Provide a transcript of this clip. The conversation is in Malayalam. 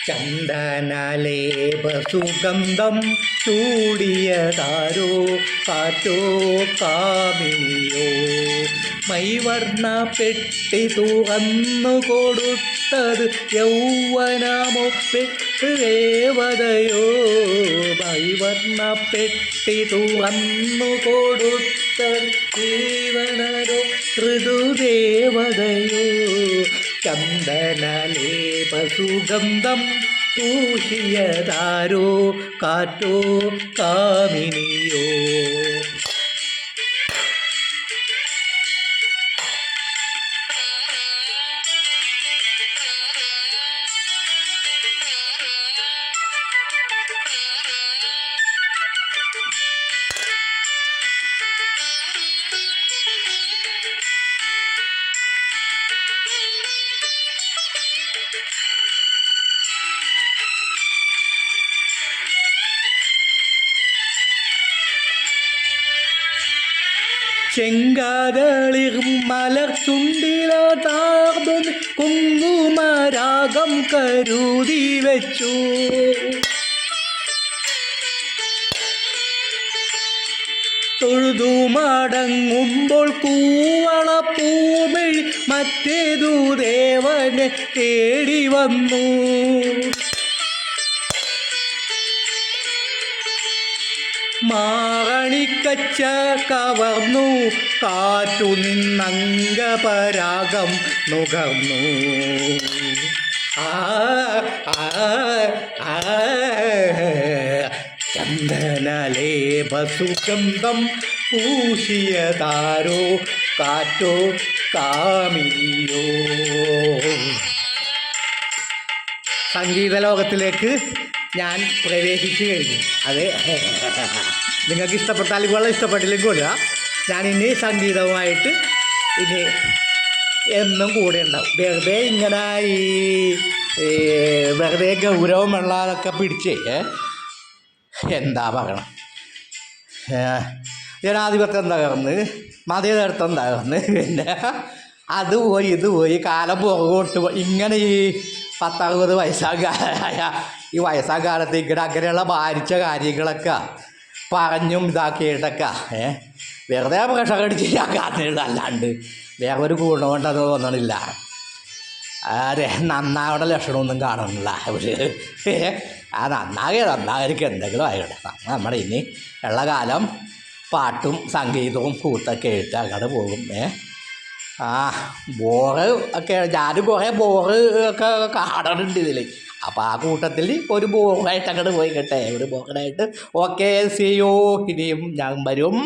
ചന്ദനലേപസുഗന്ധം ചൂടിയതാരോ കാറ്റോ കാമിനിയോ മൈവർണ്ണ പെട്ടി തുറന്നു കൊടുത്തത് യൗവനമോ ദേവതയോ മൈവർണ്ണ പെട്ടി തുറന്നു കൊടുത്തത് ജീവനോ ഋതുദേവതയോ ചന്ദനലേപസുഗന്ധം ഊഷിയതാരോ കാറ്റോ കാമിനിയോ. ചെങ്കാകളിർ മലർച്ചുണ്ടിലാർന്ന് കുങ്കുമരാഗം കരുതി വെച്ചു. തൊഴുതു മടങ്ങുമ്പോൾ കൂവളപ്പൂമിഴി മറ്റേതു ദേവനെ തേടി വന്നു. മാറണിക്കച്ച കവർന്നു കാറ്റു നിന്നംഗപരാഗം നുകർന്നു. ചന്ദനലേപസുഗന്ധം പൂശിയതാരോ കാറ്റോ കാമിനിയോ. സംഗീത ലോകത്തിലേക്ക് ഞാൻ പ്രവേശിച്ചു കഴിഞ്ഞു. അത് നിങ്ങൾക്ക് ഇഷ്ടപ്പെട്ടാലും കൊള്ളാം, ഇഷ്ടപ്പെട്ടില്ലെങ്കിൽ കൊള്ളുക. ഞാനിനി സംഗീതവുമായിട്ട് ഇനി എന്നും കൂടെ ഉണ്ടാവും. വെറുതെ ഇങ്ങനെ ഈ വെറുതെ ഗൗരവമുള്ളതൊക്കെ പിടിച്ച് എന്താ പറയണം, ജനാധിപത്യം തകർന്ന് മതേതരത്വം തകർന്ന് പിന്നെ അത് പോയി ഇത് പോയി കാലം പുറകോട്ട് ഇങ്ങനെ ഈ 10-60 വയസ്സാകാരായ ഈ വയസ്സാം കാലത്ത് ഇങ്ങനെ അങ്ങനെയുള്ള ഭാരിച്ച കാര്യങ്ങളൊക്കെ പറഞ്ഞും ഇതാക്കിയിട്ടൊക്കെ വെറുതെ പ്രഷറടിച്ച് ഞാൻ കാണുന്നത് അല്ലാണ്ട് വേറെ ഒരു ഗുണമുണ്ടെന്ന് തോന്നണില്ല. അതെ, നന്നാവിടെ ലക്ഷണമൊന്നും കാണുന്നില്ല. ഒരു നന്നായിരിക്കും എന്തെങ്കിലും ആയിക്കോട്ടെ. നമ്മുടെ ഇനി ഉള്ള കാലം പാട്ടും സംഗീതവും കൂത്തൊക്കെ ആയിട്ട് അങ്ങോട്ട് പോകും. ബോറ് ഒക്കെ ഞാനും കുറേ ബോറ് ഒക്കെ കാണുന്നുണ്ട് ഇതിൽ. അപ്പോൾ ആ കൂട്ടത്തിൽ ഒരു ബോറായിട്ട് അങ്ങോട്ട് പോയി കേട്ടെ, ഒരു ബോറായിട്ട്. Okay, C U. ഇനിയും ഞാൻ വരും.